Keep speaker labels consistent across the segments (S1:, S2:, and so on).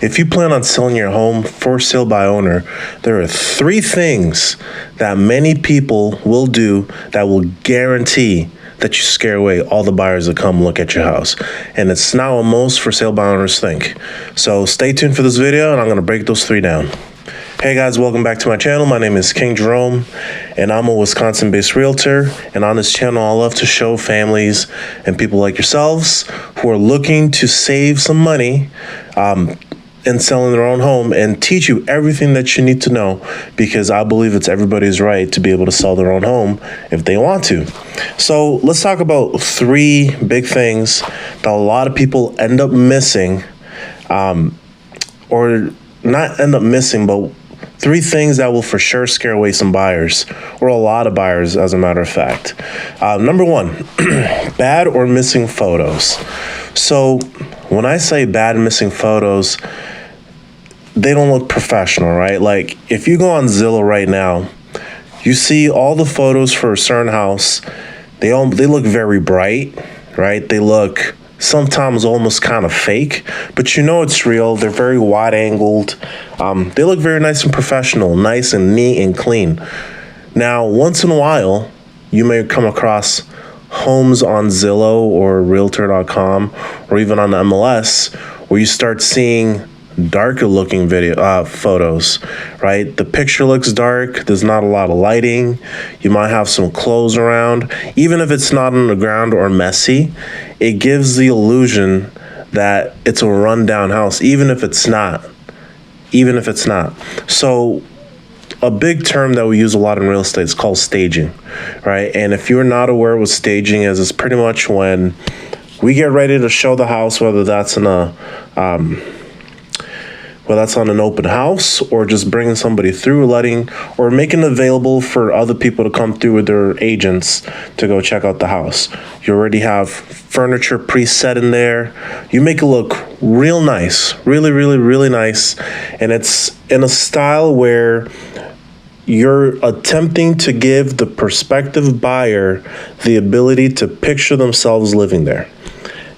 S1: If you plan on selling your home for sale by owner, there are 3 things that many people will do that will guarantee that you scare away all the buyers that come look at your house. And it's not what most for sale by owners think. So stay tuned for this video and I'm gonna break those 3 down. Hey guys, welcome back to my channel. My name is King Jerome and I'm a Wisconsin-based realtor. And on this channel, I love to show families and people like yourselves who are looking to save some money in selling their own home and teach you everything that you need to know, because I believe it's everybody's right to be able to sell their own home if they want to. So let's talk about 3 big things that a lot of people end up missing, or not end up missing, but 3 things that will for sure scare away some buyers, or a lot of buyers, as a matter of fact. Number 1, bad or missing photos. So when I say bad and missing photos, they don't look professional, right? Like if you go on Zillow right now, you see all the photos for a certain house. They look very bright, right? They look sometimes almost kind of fake, but you know it's real. They're very wide angled. They look very nice and professional, nice and neat and clean. Now, once in a while, you may come across homes on Zillow or Realtor.com or even on the MLS where you start seeing darker looking photos, right? The picture looks dark. There's not a lot of lighting. You might have some clothes around. Even if it's not on the ground or messy, it gives the illusion that it's a rundown house, even if it's not. So a big term that we use a lot in real estate is called staging, right? And if you're not aware what staging is, it's pretty much when we get ready to show the house, whether that's on an open house or just bringing somebody through, or making it available for other people to come through with their agents to go check out the house. You already have furniture preset in there. You make it look real nice, really, really, really nice. And it's in a style where you're attempting to give the prospective buyer the ability to picture themselves living there.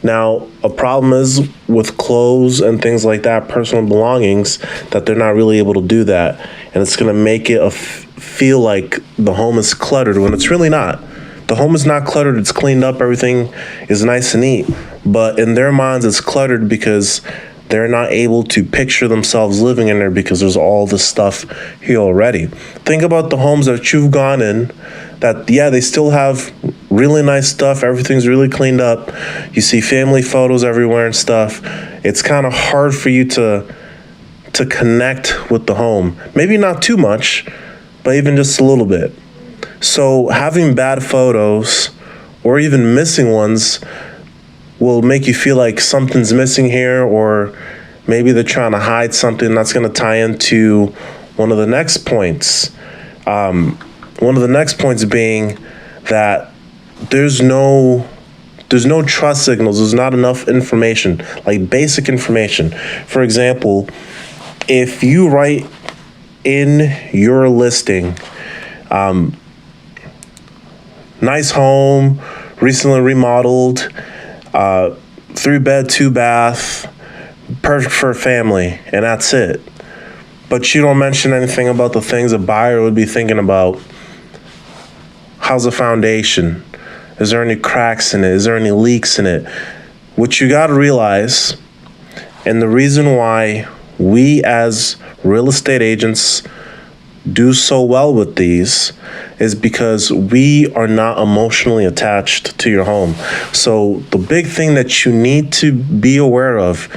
S1: Now, a problem is with clothes and things like that, personal belongings, that they're not really able to do that. And it's going to make it feel like the home is cluttered when it's really not. The home is not cluttered. It's cleaned up. Everything is nice and neat. But in their minds, it's cluttered because they're not able to picture themselves living in there because there's all this stuff here already. Think about the homes that you've gone in that, yeah, they still have really nice stuff. Everything's really cleaned up. You see family photos everywhere and stuff. It's kind of hard for you to connect with the home. Maybe not too much, but even just a little bit. So having bad photos or even missing ones will make you feel like something's missing here, or maybe they're trying to hide something. That's going to tie into one of the next points. One of the next points being that there's no trust signals. There's not enough information, like basic information. For example, if you write in your listing, nice home, recently remodeled, 3-bed, 2-bath, perfect for a family, and that's it. But you don't mention anything about the things a buyer would be thinking about. How's the foundation? Is there any cracks in it? Is there any leaks in it? What you got to realize, and the reason why we as real estate agents do so well with these, is because we are not emotionally attached to your home. So the big thing that you need to be aware of,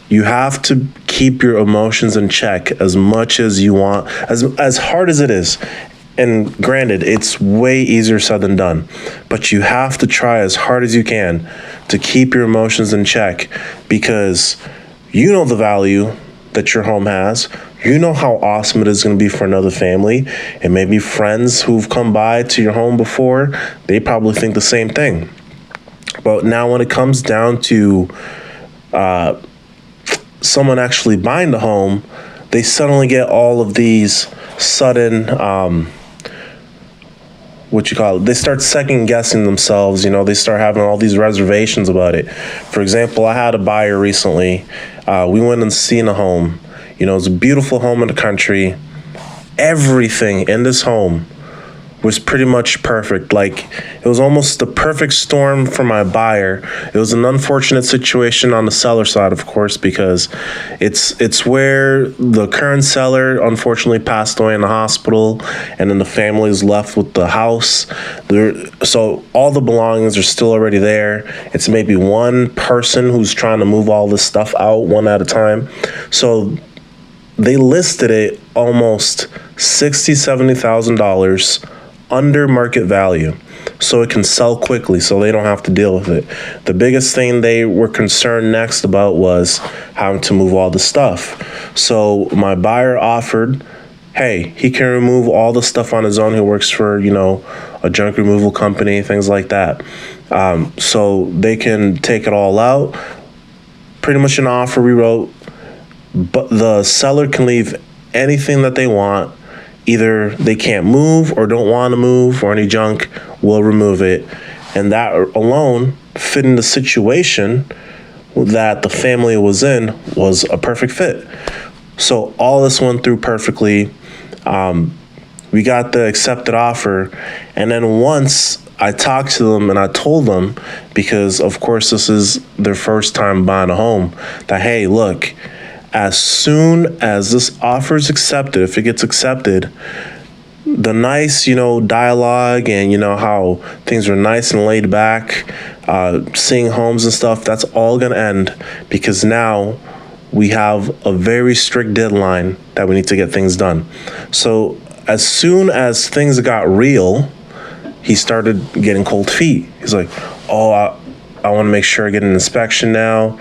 S1: you have to keep your emotions in check as much as you want, as hard as it is. And granted, it's way easier said than done, but you have to try as hard as you can to keep your emotions in check, because you know the value that your home has. You know how awesome it is going to be for another family, and maybe friends who've come by to your home before, they probably think the same thing. But now when it comes down to someone actually buying the home, they suddenly get all of these sudden they start second guessing themselves. They start having all these reservations about it. For example, I had a buyer recently. We went and seen a home. It's a beautiful home in the country. Everything in this home was pretty much perfect. Like, it was almost the perfect storm for my buyer. It was an unfortunate situation on the seller side, of course, because it's where the current seller unfortunately passed away in the hospital, and then the family is left with the house. So all the belongings are still already there. It's maybe one person who's trying to move all this stuff out one at a time. So they listed it almost $60,000-$70,000 under market value, so it can sell quickly, so they don't have to deal with it. The biggest thing they were concerned next about was having to move all the stuff. So my buyer offered, hey, he can remove all the stuff on his own. He works for, a junk removal company, things like that. So they can take it all out. Pretty much an offer we wrote, but the seller can leave anything that they want. Either they can't move or don't want to move or any junk, we'll remove it. And that alone, fit in the situation that the family was in, was a perfect fit. So all this went through perfectly. We got the accepted offer. And then once I talked to them and I told them, because of course this is their first time buying a home, that, hey, look, as soon as this offer is accepted, if it gets accepted, the nice, dialogue and, how things are nice and laid back, seeing homes and stuff, that's all going to end, because now we have a very strict deadline that we need to get things done. So as soon as things got real, he started getting cold feet. He's like, oh, I want to make sure I get an inspection now,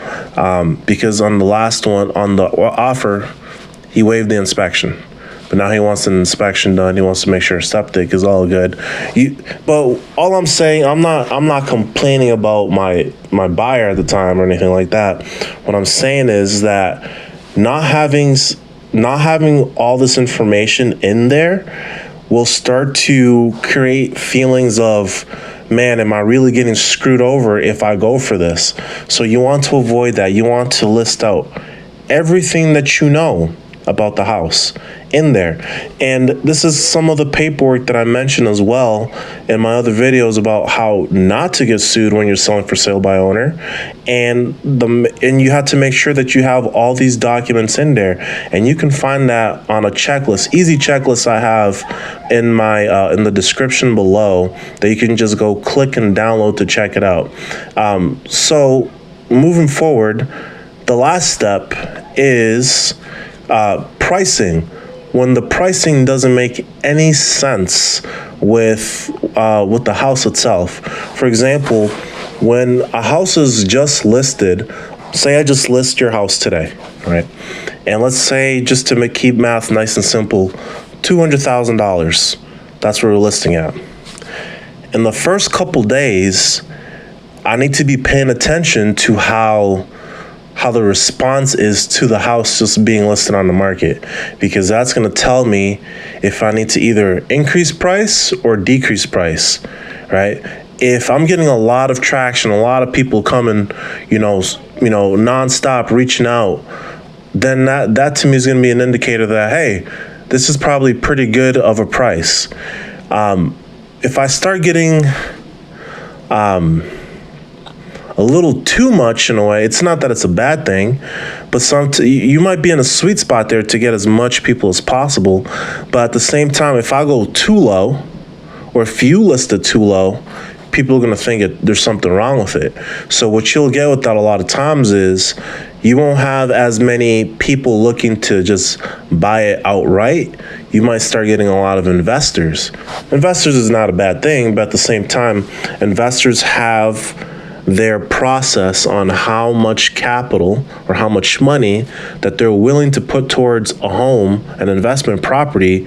S1: because on the last one, on the offer, he waived the inspection. But now he wants an inspection done. He wants to make sure septic is all good. But all I'm saying, I'm not complaining about my buyer at the time or anything like that. What I'm saying is that not having all this information in there will start to create feelings of, man, am I really getting screwed over if I go for this? So you want to avoid that. You want to list out everything that you know about the house in there. And this is some of the paperwork that I mentioned as well in my other videos about how not to get sued when you're selling for sale by owner. And you have to make sure that you have all these documents in there. And you can find that on a checklist, easy checklist I have in my in the description below, that you can just go click and download to check it out. So moving forward, the last step is pricing. When the pricing doesn't make any sense with the house itself. For example, when a house is just listed, say I just list your house today, right? And let's say, just to keep math nice and simple, $200,000. That's what we're listing at. In the first couple days, I need to be paying attention to how the response is to the house just being listed on the market, because that's going to tell me if I need to either increase price or decrease price, right? If I'm getting a lot of traction, a lot of people coming, nonstop reaching out, then that to me is going to be an indicator that, hey, this is probably pretty good of a price. If I start getting a little too much in a way, it's not that it's a bad thing, but you might be in a sweet spot there to get as much people as possible. But at the same time, if I go too low, or if you list it too low, people are going to think there's something wrong with it. So what you'll get with that a lot of times is you won't have as many people looking to just buy it outright. You might start getting a lot of investors. Investors is not a bad thing, but at the same time, investors have their process on how much capital or how much money that they're willing to put towards a home, an investment property,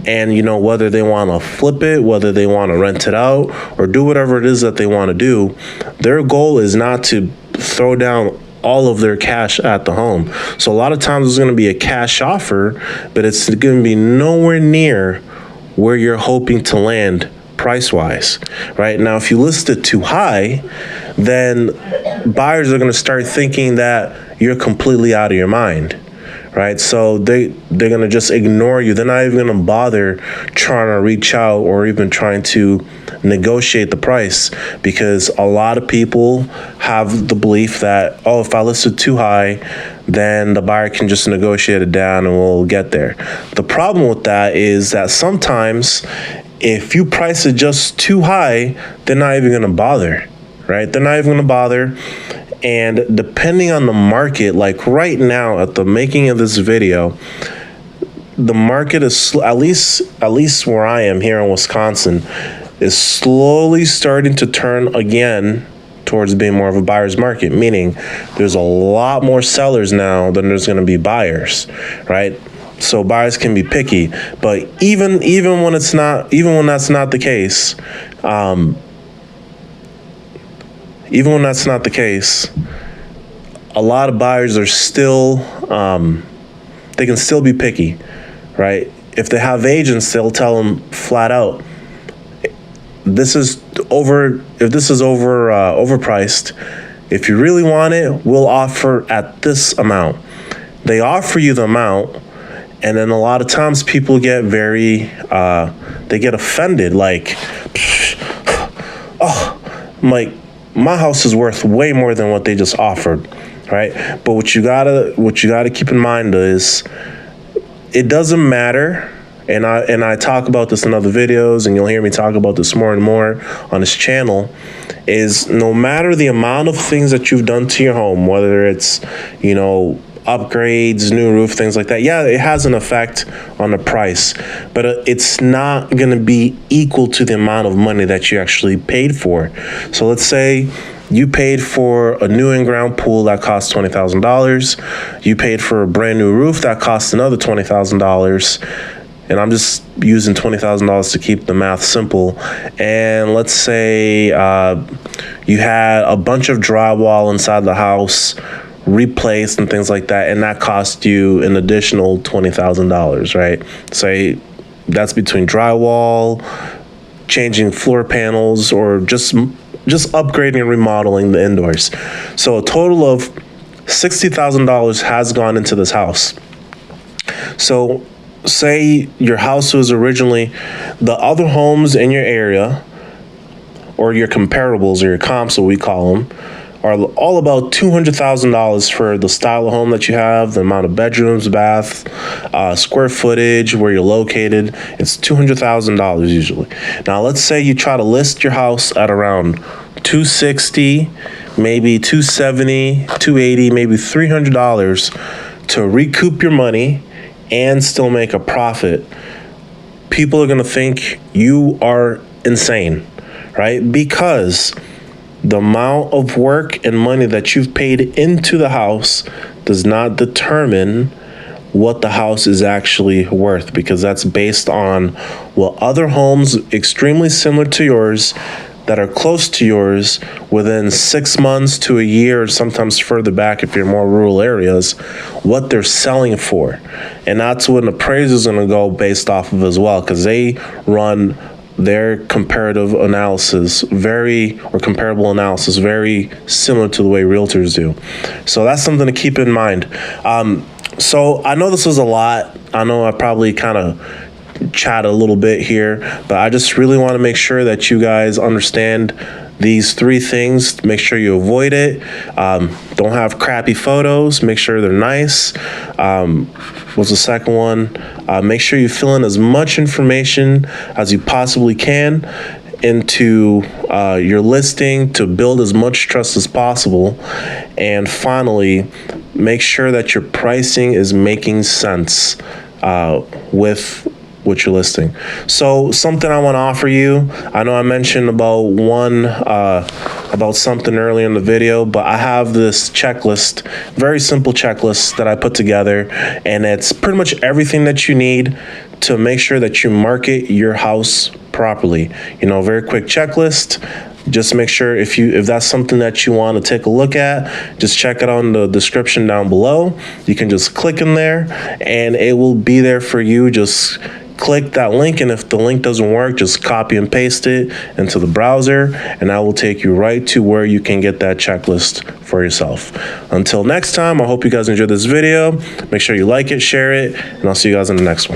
S1: and whether they want to flip it, whether they want to rent it out, or do whatever it is that they want to do. Their goal is not to throw down all of their cash at the home. So a lot of times it's going to be a cash offer, but it's going to be nowhere near where you're hoping to land price-wise, right? Now, if you list it too high, then buyers are going to start thinking that, you're completely out of your mind. Right, so they're gonna just ignore you. They're not even gonna bother trying to reach out or even trying to negotiate the price, because a lot of people have the belief that, oh, if I list it too high, then the buyer can just negotiate it down and we'll get there. The problem with that is that sometimes if you price it just too high, they're not even gonna bother. Right, they're not even gonna bother. And depending on the market, like right now at the making of this video, the market is, at least where I am here in Wisconsin, is slowly starting to turn again towards being more of a buyer's market, meaning there's a lot more sellers now than there's going to be buyers, right? So buyers can be picky, but even when that's not the case, even when that's not the case, a lot of buyers are still, they can still be picky, right? If they have agents, they'll tell them flat out, if this is overpriced, if you really want it, we'll offer at this amount. They offer you the amount, and then a lot of times people get they get offended, like, oh, my house is worth way more than what they just offered, right? But what you gotta keep in mind is, it doesn't matter, and I talk about this in other videos, and you'll hear me talk about this more and more on this channel, is no matter the amount of things that you've done to your home, whether it's, upgrades, new roof, things like that, yeah, it has an effect on the price, but it's not going to be equal to the amount of money that you actually paid for. So let's say you paid for a new in-ground pool that cost $20,000. You paid for a brand new roof that cost another $20,000. And I'm just using $20,000 to keep the math simple. And let's say you had a bunch of drywall inside the house replaced and things like that, and that cost you an additional $20,000, right? Say that's between drywall, changing floor panels, or just upgrading and remodeling the indoors. So a total of $60,000 has gone into this house. So say your house was originally, the other homes in your area, or your comparables or your comps, what we call them, are all about $200,000 for the style of home that you have, the amount of bedrooms, bath, square footage, where you're located. It's $200,000 usually. Now, let's say you try to list your house at around $260,000, maybe $270,000, $280,000, maybe $300 to recoup your money and still make a profit. People are going to think you are insane, right? Because the amount of work and money that you've paid into the house does not determine what the house is actually worth, because that's based on what other homes extremely similar to yours that are close to yours within 6 months to a year, or sometimes further back if you're in more rural areas, what they're selling for. And that's what an appraiser is going to go based off of as well, because they run their comparative analysis comparable analysis very similar to the way realtors do. So that's something to keep in mind. So I know this was a lot. I know I probably kind of chat a little bit here, but I just really want to make sure that you guys understand these 3 things. Make sure you avoid it. Don't have crappy photos. Make sure they're nice. What's the second one? Make sure you fill in as much information as you possibly can into your listing to build as much trust as possible. And finally, make sure that your pricing is making sense with what you're listing. So something I want to offer you, I know I mentioned about something earlier in the video, but I have this checklist, very simple checklist that I put together, and it's pretty much everything that you need to make sure that you market your house properly. Very quick checklist. Just make sure if that's something that you want to take a look at, just check it on the description down below. You can just click in there and it will be there for you. Just click that link, and if the link doesn't work, just copy and paste it into the browser, and I will take you right to where you can get that checklist for yourself. Until next time, I hope you guys enjoyed this video. Make sure you like it, share it, and I'll see you guys in the next one.